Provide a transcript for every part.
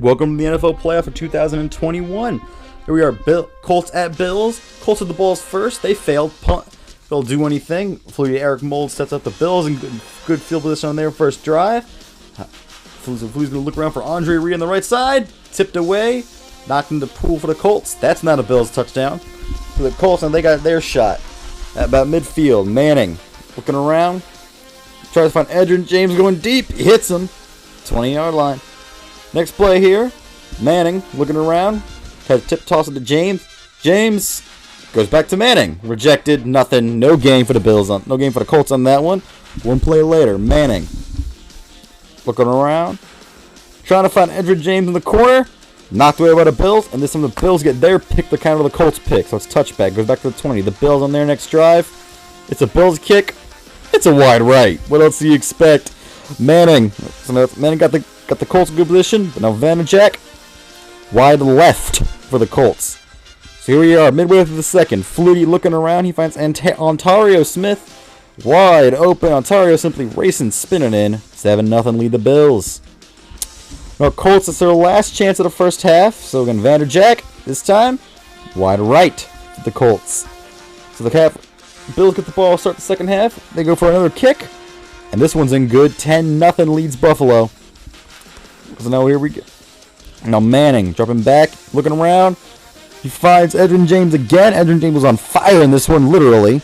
Welcome to the NFL playoff of 2021. Here we are, Colts at Bills. Colts with the balls first. They failed. Punt. They'll do anything. Hopefully Eric Mold sets up the Bills in good field position on their first drive. Flu's going to look around for Andre Reed on the right side. Tipped away. Knocked in the pool for the Colts. That's not a Bills touchdown. For the Colts, and they got their shot. At about midfield. Manning looking around. Tries to find Edgerrin James going deep. He hits him. 20-yard line. Next play here, Manning looking around, has a tip toss it to James. James goes back to Manning. Rejected, nothing, no gain for the Bills no gain for the Colts on that one. One play later, Manning looking around, trying to find Edgerrin James in the corner, knocked away by the Bills, and this time the Bills get their pick, the counter of the Colts pick, so it's touchback, goes back to the 20. The Bills on their next drive, it's a Bills kick, it's a wide right. What else do you expect? Manning got the Colts in good position, but now Vanderjack wide left for the Colts. So here we are, midway through the second. Flutie looking around, he finds Ontario Smith wide open. Ontario simply racing, spinning in. 7-0 lead the Bills. Now Colts, it's their last chance of the first half. So again, Vanderjack this time wide right for the Colts. So the Bills get the ball, start the second half. They go for another kick. And this one's in good. 10-0 leads Buffalo. So now here we go. Now Manning dropping back, looking around. He finds Edgerrin James again. Edgerrin James was on fire in this one, literally.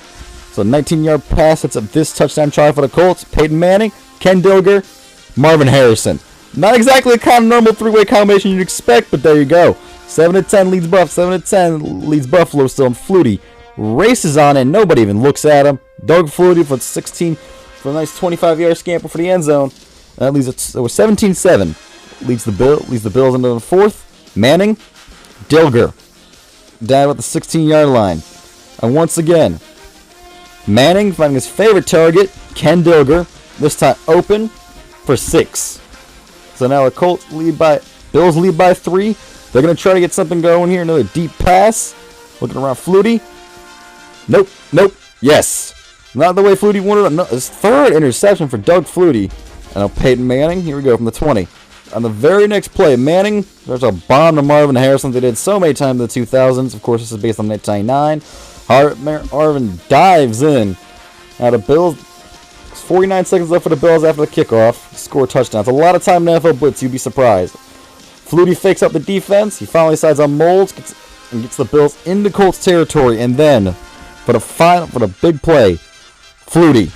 So 19-yard pass sets up this touchdown try for the Colts. Peyton Manning, Ken Dilger, Marvin Harrison. Not exactly a kind of normal three-way combination you'd expect, but there you go. 7-10 leads Buffalo. 7-10 leads Buffalo still. And Flutie races on in. Nobody even looks at him. Doug Flutie for 16. For a nice 25-yard scamper for the end zone. That leaves it was 17-7. Leads the Bills into the fourth. Manning, Dilger, down at the 16-yard line. And once again, Manning finding his favorite target, Ken Dilger. This time open for 6. So now the Bills lead by 3. They're gonna try to get something going here. Another deep pass. Looking around Flutie. Nope. Yes. Not the way Flutie wanted it. His third interception for Doug Flutie. And now Peyton Manning. Here we go from the 20. On the very next play, Manning, there's a bomb to Marvin Harrison they did so many times in the 2000s. Of course, this is based on 1999. Marvin dives in. Now the Bills, 49 seconds left for the Bills after the kickoff. Score a touchdown. It's a lot of time in NFL Blitz. You'd be surprised. Flutie fakes up the defense. He finally decides on Molds and gets the Bills into Colts territory. And then, for the big play, Flutie,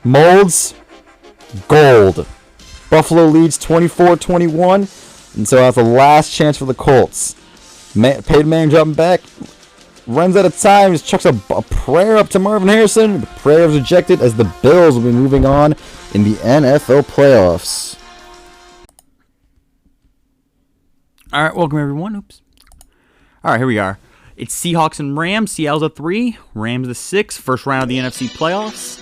Molds, gold. Buffalo leads 24-21, and so that's the last chance for the Colts. Peyton Manning dropping back, runs out of time, just chucks a prayer up to Marvin Harrison. The prayer is rejected as the Bills will be moving on in the NFL playoffs. All right, welcome everyone. Oops. All right, here we are. It's Seahawks and Rams. Seattle's a 3, Rams the 6. First round of the NFC playoffs.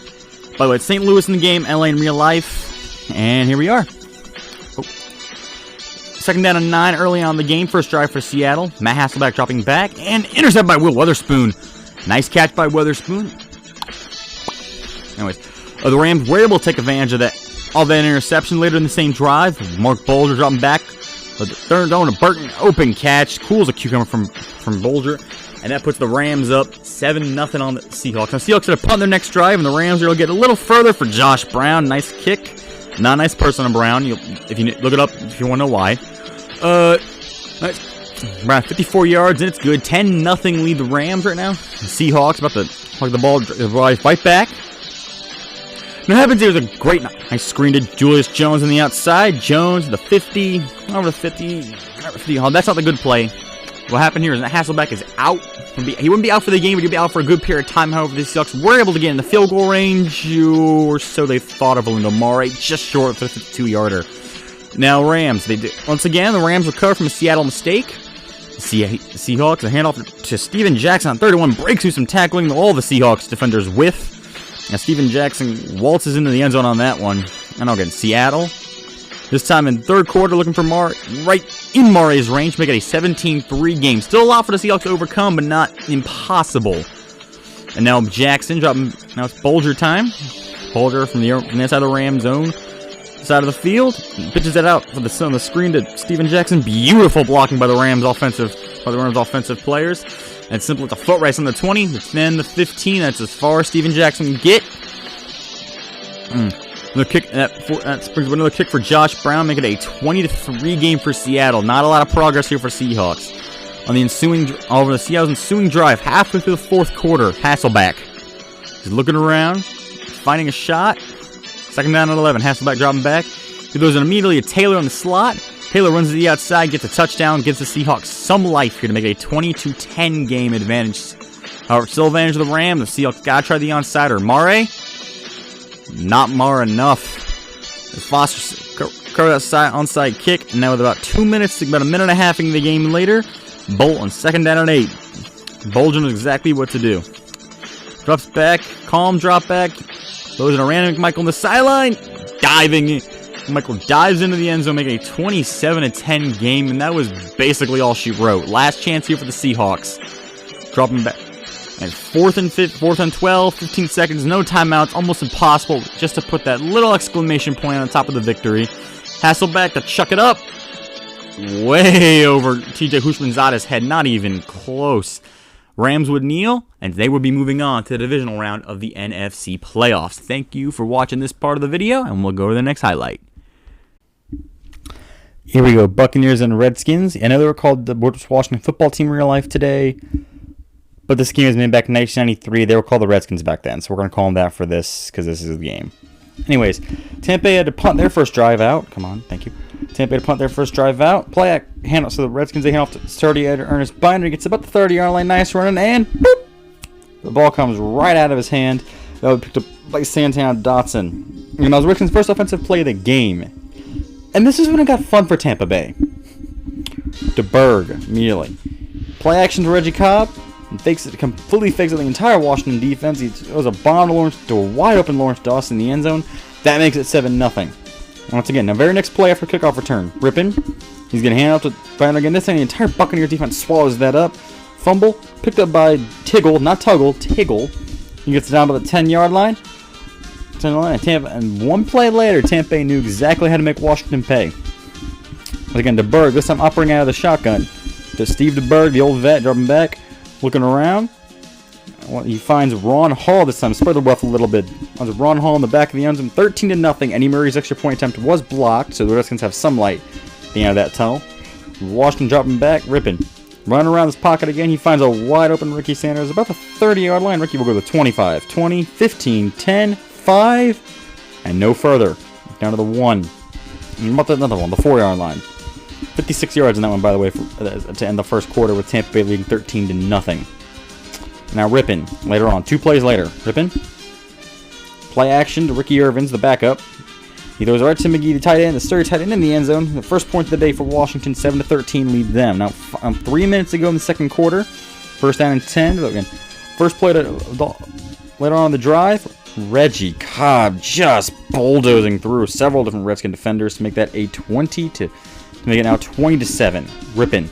By the way, it's St. Louis in the game, LA in real life. And here we are. Second down and 9 early on in the game. First drive for Seattle. Matt Hasselbeck dropping back. And intercepted by Will Witherspoon. Nice catch by Witherspoon. Anyways, the Rams were able to take advantage of that interception later in the same drive. Mark Bolger dropping back. But third down to Burton. Open catch. Cool as a cucumber from Bolger. And that puts the Rams up 7-0 on the Seahawks. Now, Seahawks are going to punt their next drive. And the Rams are going to get a little further for Josh Brown. Nice kick. Not a nice person on Brown. If you look it up, if you want to know why. Nice. Brown 54 yards and it's good. 10-0 lead the Rams right now. The Seahawks about to hug the ball, fight back. And what happens here is a great, nice screen to Julius Jones on the outside. Jones the 50, over the 50. That's not the good play. What happened here is that Hasselbeck is out. He wouldn't be out for the game, but he'd be out for a good period of time. However, the Seahawks were able to get in the field goal range, or so they thought of Amare, just short for the 52-yarder. Now Rams, once again, the Rams recover from a Seattle mistake. The Seahawks, a handoff to Steven Jackson on 31, breaks through some tackling. All the Seahawks defenders whiff. Now Steven Jackson waltzes into the end zone on that one. And again, Seattle. This time in third quarter, looking for right in Murray's range, make it a 17-3 game. Still a lot for the Seahawks to overcome, but not impossible. And now Jackson dropping. Now it's Bolger time. Bolger from the inside of the Ram zone. side of the field. Pitches that out for on the screen to Steven Jackson. Beautiful blocking by the Rams offensive players. And simple with a foot race on the 20, then the 15. That's as far as Steven Jackson can get. Another kick. That brings another kick for Josh Brown, making it a 20-3 game for Seattle. Not a lot of progress here for Seahawks. On the Seattle's ensuing drive, halfway through the fourth quarter, Hasselbeck. He's looking around, finding a shot. Second down and 11. Hasselbeck dropping back. He throws it immediately to Taylor on the slot. Taylor runs to the outside, gets a touchdown, gives the Seahawks some life here to make it a 20-10 game advantage. However, still advantage of the Rams. The Seahawks gotta try the onside. Mare, not Mare enough. Foster covered that onside kick, and now with about 2 minutes, about a minute and a half in the game later, Bolt on second down and 8. Bolger knows exactly what to do. Drops back, calm drop back. Throws in a random McMichael on the sideline. Diving. Michael dives into the end zone, making a 27-10 game, and that was basically all she wrote. Last chance here for the Seahawks. Dropping back. And fourth and 12, 15 seconds, no timeouts, almost impossible just to put that little exclamation point on top of the victory. Hasselbeck to chuck it up. Way over TJ Hushmanzada's head, not even close. Rams would kneel, and they would be moving on to the divisional round of the NFC playoffs. Thank you for watching this part of the video, and we'll go to the next highlight. Here we go, Buccaneers and Redskins. I know they were called the Washington football team in real life today, but this game was made back in 1993. They were called the Redskins back then, so we're going to call them that for this because this is the game. Anyways, Tampa had to punt their first drive out. Come on, thank you. Tampa had to punt their first drive out. Handoff, so the Redskins, they hand off to 30-yarder Ernest Binder. He gets about the 30-yard line. Nice running, and boop! The ball comes right out of his hand. That was picked up by Santana Dotson. And that was Redskins' first offensive play of the game. And this is when it got fun for Tampa Bay. DeBerg, immediately. Play action to Reggie Cobb. And completely fakes it the entire Washington defense. He throws a bomb to a wide open Lawrence Dawson in the end zone. That makes it 7-0. Once again, the very next play after kickoff return. Rippin. He's going to hand off to Binder again. This time the entire Buccaneers defense swallows that up. Fumble. Picked up by Tiggle. Not Tuggle. Tiggle. He gets it down to the 10-yard line. And one play later, Tampa Bay knew exactly how to make Washington pay. But again, DeBerg, this time operating out of the shotgun. To Steve DeBerg, the old vet, dropping back. Looking around. He finds Ron Hall this time. Spread the wealth a little bit. Finds Ron Hall in the back of the end zone. 13-0. Eddie Murray's extra point attempt was blocked, so the Redskins have some light at the end of that tunnel. Washington dropping back. Ripping. Running around this pocket again. He finds a wide open Ricky Sanders. About the 30-yard line. Ricky will go to 25. 20, 15, 10, 5, and no further. Down to the 1. And about another one. The 4-yard line. 56 yards in that one, by the way, to end the first quarter with Tampa Bay leading 13-0. Now Rippin, later on, 2 plays later. Rippin, play action to Ricky Irvins, the backup. He throws right to McGee, the tight end, the sturdy tight end in the end zone. The first point of the day for Washington, 7-13, lead them. Now, 3 minutes to go in the second quarter. First down and 10. Again, first play later on in the drive. Reggie Cobb just bulldozing through several different Redskin defenders to make that a 20 to make it now 20-7. Rippin,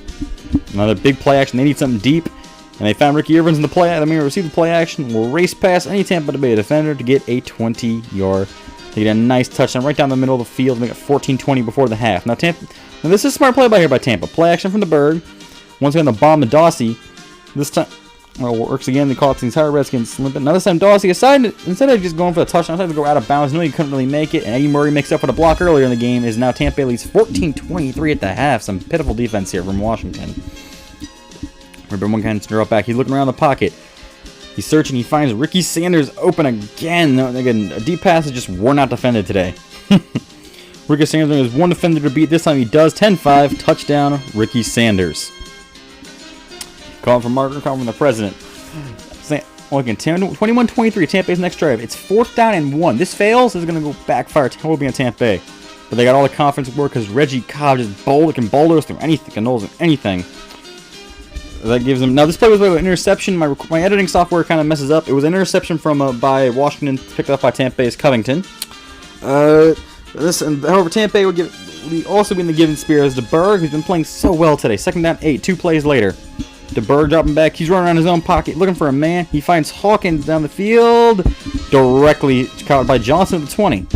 another big play action. They need something deep. And they found Ricky Irvins in the play. They received the play action. Will race past any Tampa Bay defender to get a 20-yard. They get a nice touchdown right down the middle of the field to make it 14-20 before the half. Now this is a smart play by Tampa. Play action from the Berg. Once again, the bomb to Dawsey. This time, works again. They call it the entire Redskins limping. Now this time, Dawsey instead of just going for the touchdown, decided to go out of bounds. No, he couldn't really make it. And Eddie Murray makes up for the block earlier in the game. Is now Tampa Bay leads 14-23 at the half. Some pitiful defense here from Washington. Rippin one kind of drop back. He's looking around the pocket. He's searching. He finds Ricky Sanders open again. Again, a deep pass is just worn out defended today. Ricky Sanders has one defender to beat. This time he does. 10-5. Touchdown, Ricky Sanders. Calling from Margaret, calling from the president. Again, 21-23. Tampa Bay's next drive. It's 4th down and 1. This fails. This is going to go backfire totally on Tampa Bay. But they got all the confidence work because Reggie Cobb just can bulldoze through anything, can nose anything. That gives them. Now this play was an interception. My editing software kind of messes up. It was an interception from by Washington, picked up by Tampa Bay's Covington. However, Tampa Bay would also be in the given spirit as DeBerg, who's been playing so well today. Second down 8, 2 plays later. DeBerg dropping back. He's running around his own pocket, looking for a man. He finds Hawkins down the field, directly caught by Johnson at the 20.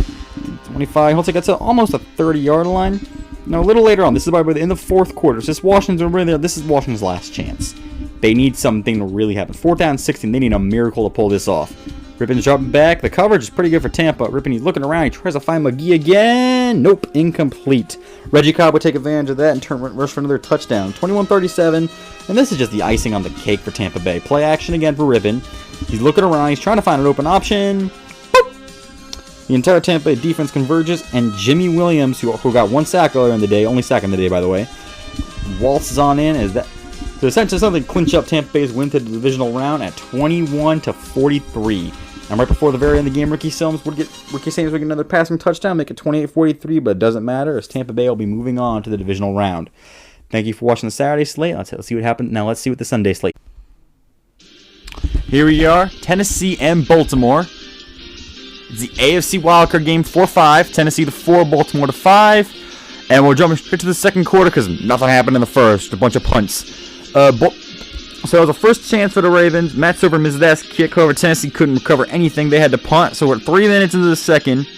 25. He'll take it to almost a 30-yard line. Now, a little later on, this is in the fourth quarter. So this Washington, this is Washington's last chance. They need something to really happen. 4th down 16. They need a miracle to pull this off. Rippon's dropping back. The coverage is pretty good for Tampa. Rippon, he's looking around. He tries to find McGee again. Nope, incomplete. Reggie Cobb would take advantage of that and rush for another touchdown. 21-37. And this is just the icing on the cake for Tampa Bay. Play action again for Rippon. He's looking around. He's trying to find an open option. Boop. The entire Tampa Bay defense converges. And Jimmy Williams, who got 1 sack earlier in the day, only sack in the day, by the way, waltzes on in as that. So essentially something clinch up Tampa Bay's win to the divisional round at 21-43. And right before the very end of the game, Ricky Sims would get another passing touchdown, make it 28-43, but it doesn't matter as Tampa Bay will be moving on to the divisional round. Thank you for watching the Saturday slate. Let's see what happened. Now let's see what the Sunday slate. Here we are, Tennessee and Baltimore. It's the AFC wildcard game, 4-5. Tennessee to 4, Baltimore to 5. And we're jumping straight to the second quarter because nothing happened in the first. A bunch of punts. So it was a first chance for the Ravens. Matt Silver missed that kick. However, Tennessee couldn't recover anything. They had to punt. So we're 3 minutes into the second.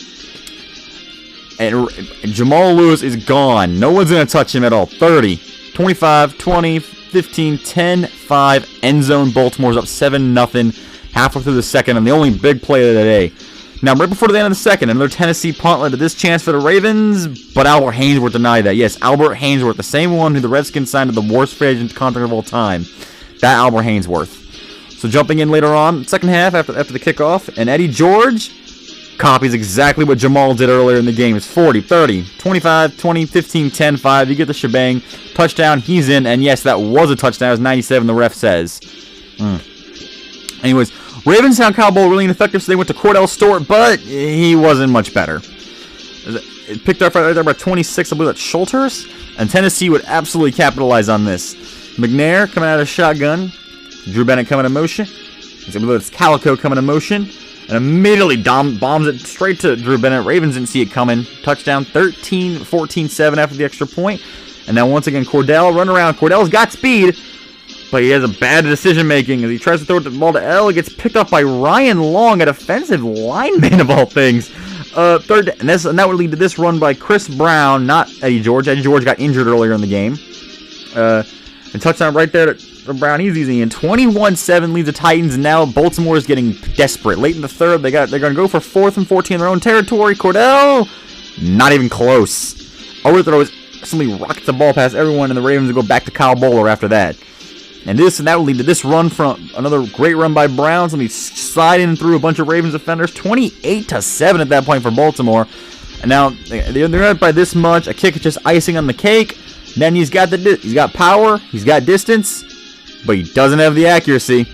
And Jamal Lewis is gone. No one's going to touch him at all. 30, 25, 20, 15, 10, 5. End zone. Baltimore's up 7-0. Halfway through the second. And the only big play of the day. Now, right before the end of the second, another Tennessee punt led to this chance for the Ravens, but Albert Haynesworth denied that. Yes, Albert Haynesworth, the same one who the Redskins signed to the worst free agent contract of all time. That Albert Haynesworth. So jumping in later on, second half after the kickoff, and Eddie George copies exactly what Jamal did earlier in the game. It's 40, 30, 25, 20, 15, 10, 5. You get the shebang. Touchdown, he's in, and yes, that was a touchdown. It was 97, the ref says. Anyways, Ravens found Kyle Bowl really ineffective, so they went to Cordell Stewart, but he wasn't much better. It picked up right there by 26, I believe that's Schulters, and Tennessee would absolutely capitalize on this. McNair coming out of shotgun, Drew Bennett coming in motion, I believe it's Calico coming in motion, and immediately bombs it straight to Drew Bennett. Ravens didn't see it coming. Touchdown, 14-7 after the extra point, and now once again Cordell run around. Cordell's got speed, but he has a bad decision-making as he tries to throw the ball to L. It gets picked up by Ryan Long, a defensive lineman of all things. Third, and that would lead to this run by Chris Brown, not Eddie George. Eddie George got injured earlier in the game. And touchdown right there to Brown. He's easy. And 21-7 leads the Titans. And now Baltimore is getting desperate. Late in the third, they're going to go for 4th and 14 in their own territory. Cordell, not even close. Overthrow simply rockets the ball past everyone, and the Ravens will go back to Kyle Bowler after that. And that will lead to this run from another great run by Browns. Let me slide in through a bunch of Ravens defenders. 28-7 at that point for Baltimore. And now they're up by this much. A kick is just icing on the cake. Then he's got power, he's got distance, but he doesn't have the accuracy.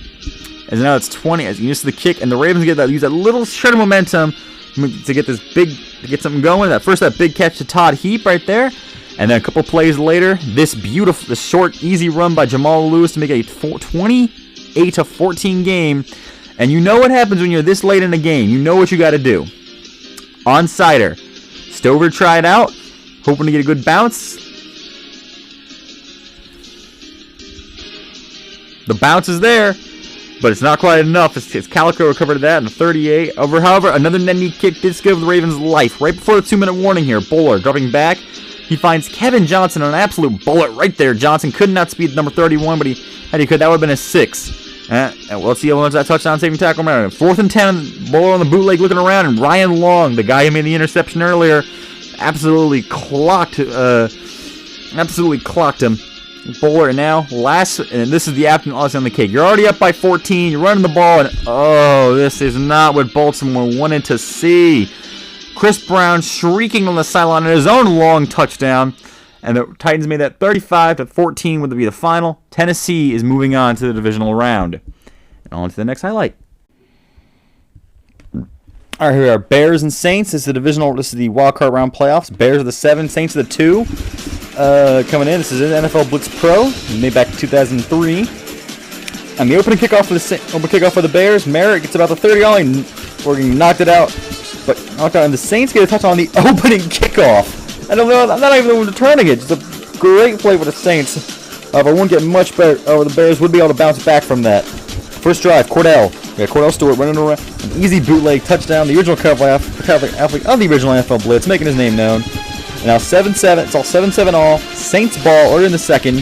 As now it's 20 as he misses the kick, and the Ravens use that little shred of momentum to get something going. That big catch to Todd Heap right there. And then a couple plays later, this short, easy run by Jamal Lewis to make a 28-14 game. And you know what happens when you're this late in the game. You know what you got to do. On-sider. Stover tried out, hoping to get a good bounce. The bounce is there, but it's not quite enough. It's Calico recovered that in the 38. However, another net knee kick did give the Ravens life. Right before the 2-minute warning here, Bowler dropping back. He finds Kevin Johnson, an absolute bullet right there. Johnson could not speed number 31, but he could. That would have been a 6. And let's see how much that touchdown saving tackle matter. 4th and 10, Bowler on the bootleg looking around, and Ryan Long, the guy who made the interception earlier, absolutely clocked him. Bowler now and this is the afternoon on the cake. You're already up by 14. You're running the ball, and this is not what Baltimore wanted to see. Chris Brown shrieking on the sideline in his own long touchdown, and the Titans made that 35-14 would be the final. Tennessee is moving on to the divisional round. And on to the next highlight. All right, here we are. Bears and Saints. This is the wild card round playoffs. Bears are the 7, Saints are the 2. Coming in, this is an NFL Blitz Pro, made back in 2003. And the opening kickoff for the Bears, Merritt gets about the 30-yard line. Oregon knocked it out. And the Saints get a touch on the opening kickoff. I'm not even the one returning it. Just a great play for the Saints. But it wouldn't get much better. The Bears would be able to bounce back from that. First drive, Cordell We got Cordell Stewart running around. An easy bootleg touchdown. The original cover athlete of the original NFL Blitz, making his name known. And now 7-7. It's all 7-7 all. Saints ball early in the second.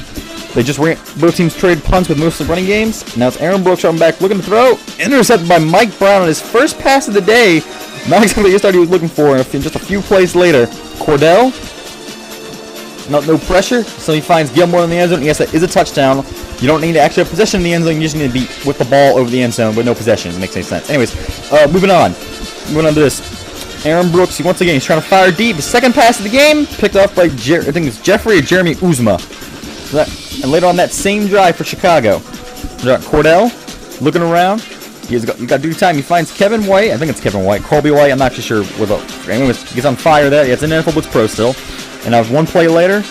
They just ran. Both teams traded punts with most of the running games. Now it's Aaron Brooks running back, looking to throw. Intercepted by Mike Brown on his first pass of the day. Not exactly the start he was looking for. And just a few plays later, Cordell. No pressure. So he finds Gilmore in the end zone. Yes, that is a touchdown. You don't need to actually have possession in the end zone. You just need to be with the ball over the end zone with no possession. It makes any sense. Anyways, moving on. Moving on to this. Aaron Brooks, once again, he's trying to fire deep. The second pass of the game, picked off by, I think it's Jeffrey or Jeremy Uzma. And later on that same drive for Chicago. Cordell, looking around. You got to do time. He finds Kevin White. I think it's Kevin White. Colby White, I'm not too sure. Anyways, gets on fire there. Yeah, it's an NFL Blitz Pro still. And now one play later,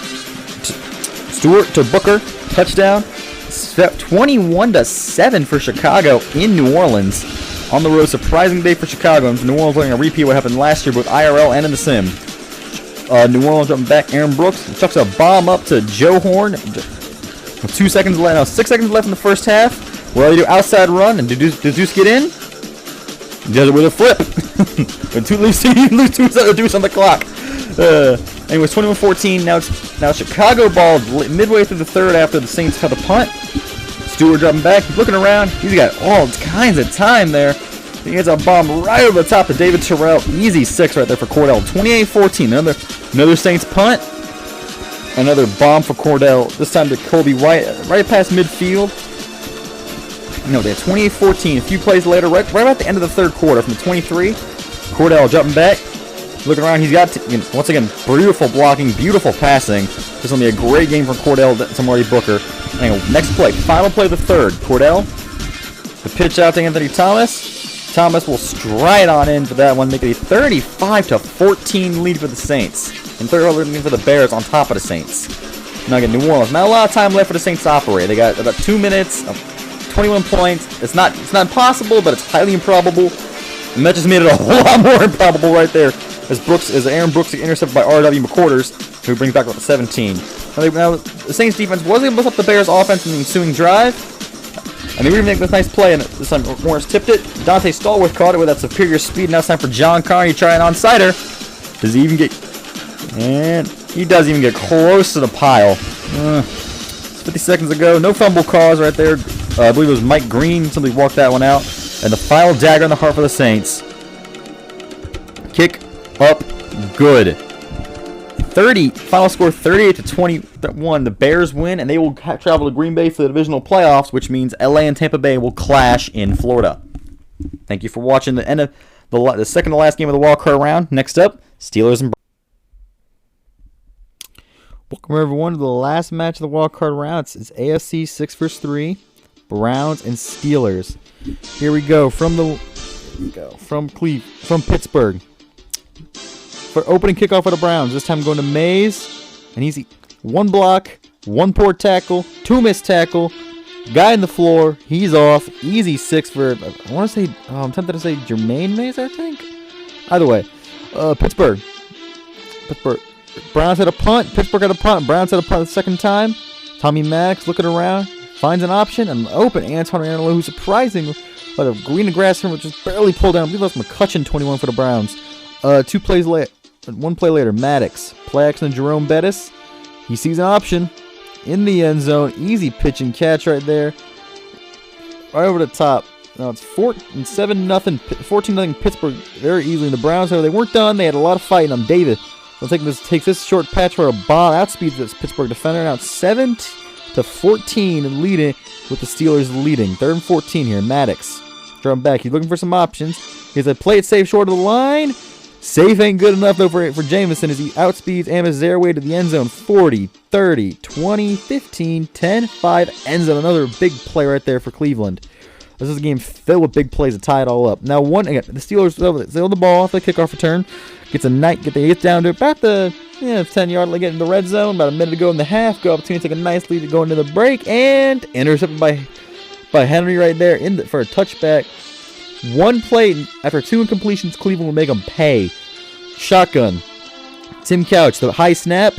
Stewart to Booker. Touchdown. 21-7 for Chicago in New Orleans. On the road, surprising day for Chicago. And New Orleans looking a repeat of what happened last year, both IRL and in the sim. New Orleans jumping back. Aaron Brooks chucks a bomb up to Joe Horn. With 2 seconds left. No, 6 seconds left in the first half. Well, they do outside run, and does Deuce get in? He does it with a flip. And lose 2 Deuce on the clock. Anyways, 21-14. Now Chicago ball midway through the third after the Saints cut the punt. Stewart dropping back. He's looking around. He's got all kinds of time there. He gets a bomb right over the top of David Terrell. Easy 6 right there for Cordell. 28-14. Another Saints punt. Another bomb for Cordell. This time to Colby White. Right past midfield. No, they had 28-14. A few plays later, right about the end of the third quarter, from the 23. Cordell jumping back. Looking around. He's got, once again, beautiful blocking, beautiful passing. This is going to be a great game for Cordell to Marty Booker. Anyway, next play. Final play of the third. Cordell. The pitch out to Anthony Thomas. Thomas will stride on in for that one, make it a 35-14 lead for the Saints. And third lead for the Bears on top of the Saints. Now again, New Orleans. Not a lot of time left for the Saints to operate. They got about 2 minutes, 21 points. It's not impossible, but it's highly improbable. And that just made it a whole lot more improbable right there. As Aaron Brooks is intercepted by R.W. McQuarters, who brings back about 17. Now the Saints defense was able to lift up the Bears offense in the ensuing drive. And they were even making this nice play, and this time Morris tipped it. Dante Stallworth caught it with that superior speed. Now it's time for John Carney to try an onside-er. Does he even get... And he does even get close to the pile. 50 seconds ago. No fumble cause right there. I believe it was Mike Green. Somebody walked that one out. And the final dagger in the heart for the Saints. Kick up good. Final score 38-21. The Bears win, and they will travel to Green Bay for the divisional playoffs, which means LA and Tampa Bay will clash in Florida. Thank you for watching the end of the second to last game of the wild card round. Next up, Steelers and Browns. Welcome everyone to the last match of the wild card round. It's AFC 6 vs 3, Browns and Steelers. Here we go from Pittsburgh. For opening kickoff for the Browns. This time going to Mays. An easy 1 block, 1 poor tackle, 2 missed tackle. Guy in the floor. He's off. Easy 6 for, I want to say, I'm tempted to say Jermaine Mays, I think. Either way. Pittsburgh. Browns had a punt. Pittsburgh had a punt. Browns had a punt the second time. Tommy Maddox looking around. Finds an option. And open Anton Antelope, who's surprising. But a green grass here, which just barely pulled down. I believe that's McCutcheon 21 for the Browns. 2 plays later. 1 play later, Maddox. Play action to Jerome Bettis. He sees an option in the end zone. Easy pitch and catch right there. Right over the top. Now it's 14-0 Pittsburgh very easily. The Browns, however, they weren't done. They had a lot of fighting on David. So takes this short patch for a bomb. Outspeeds this Pittsburgh defender. Now it's 7-14 leading with the Steelers leading. 3rd and 14 here. Maddox. Drum back. He's looking for some options. He's a play it safe short of the line. Safe ain't good enough though for Jameson as he outspeeds Amos Zaraway to the end zone. 40, 30, 20, 15, 10, 5, end zone. Another big play right there for Cleveland. This is a game filled with big plays to tie it all up. Now the Steelers steal the ball off the kickoff return. Get down to about the 10-yard line, get in the red zone. About a minute to go in the half. Go opportunity to take a nice lead to go into the break and intercepted by Henry right there for a touchback. 1 play after 2 incompletions, Cleveland will make them pay. Shotgun. Tim Couch, the high snap.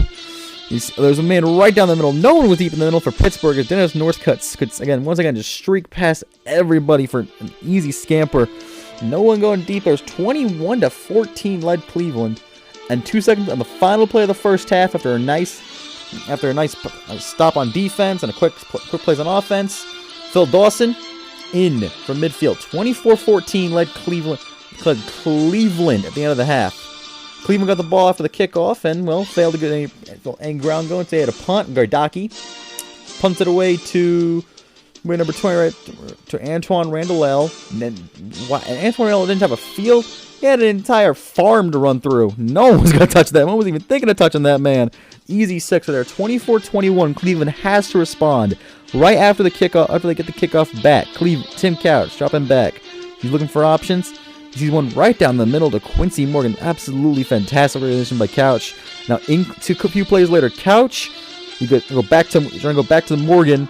There's a man right down the middle. No one was deep in the middle for Pittsburgh. Dennis Northcutt could, once again, just streak past everybody for an easy scamper. No one going deep. There's 21-14 led Cleveland. And 2 seconds on the final play of the first half after a nice stop on defense and a quick plays on offense. Phil Dawson in from midfield. 24-14 led Cleveland at the end of the half. Cleveland got the ball after the kickoff and, well, failed to get any ground going. So they had a punt. Gardaki punted away to number 20, right, to Antoine Randall. And Antoine Randall didn't have a field. He had an entire farm to run through. No one was going to touch that. No one was even thinking of touching that man. Easy 6 there. 24-21. Cleveland has to respond right after the kickoff. After they get the kickoff back. Tim Couch dropping back. He's looking for options. He sees one right down the middle to Quincy Morgan. Absolutely fantastic organization by Couch. Now, a few plays later, Couch, trying to go back to Morgan.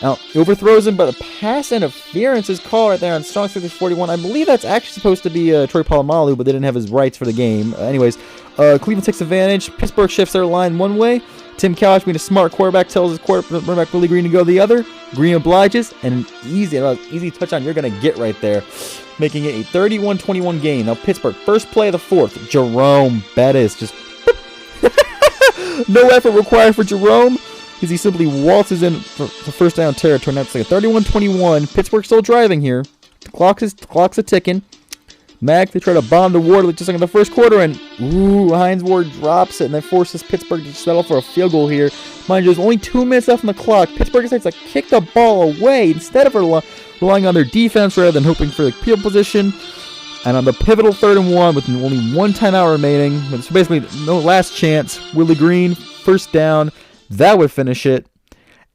Now, he overthrows him, but a pass interference is called right there on strong 41. I believe that's actually supposed to be Troy Polamalu, but they didn't have his rights for the game. Anyways, Cleveland takes advantage. Pittsburgh shifts their line one way. Tim Couch, being a smart quarterback, tells his quarterback Willie Green to go the other. Green obliges, and an easy touchdown you're going to get right there, making it a 31-21 game. Now, Pittsburgh, first play of the fourth. Jerome Bettis just no effort required for Jerome, as he simply waltzes in for first down territory. Now it's like a 31-21. Pittsburgh still driving here. The clock's a ticking. Mac, they try to bomb the Ward just like in the first quarter, and Hines Ward drops it, and that forces Pittsburgh to settle for a field goal here. Mind you, there's only 2 minutes left on the clock. Pittsburgh decides to kick the ball away instead of relying on their defense rather than hoping for the field position. And on the pivotal 3rd and 1 with only 1 timeout remaining, so basically no last chance, Willie Green, first down, that would finish it.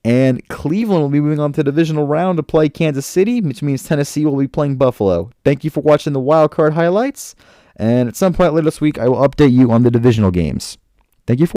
And Cleveland will be moving on to the divisional round to play Kansas City, which means Tennessee will be playing Buffalo. Thank you for watching the Wild Card highlights, and at some point later this week, I will update you on the divisional games. Thank you for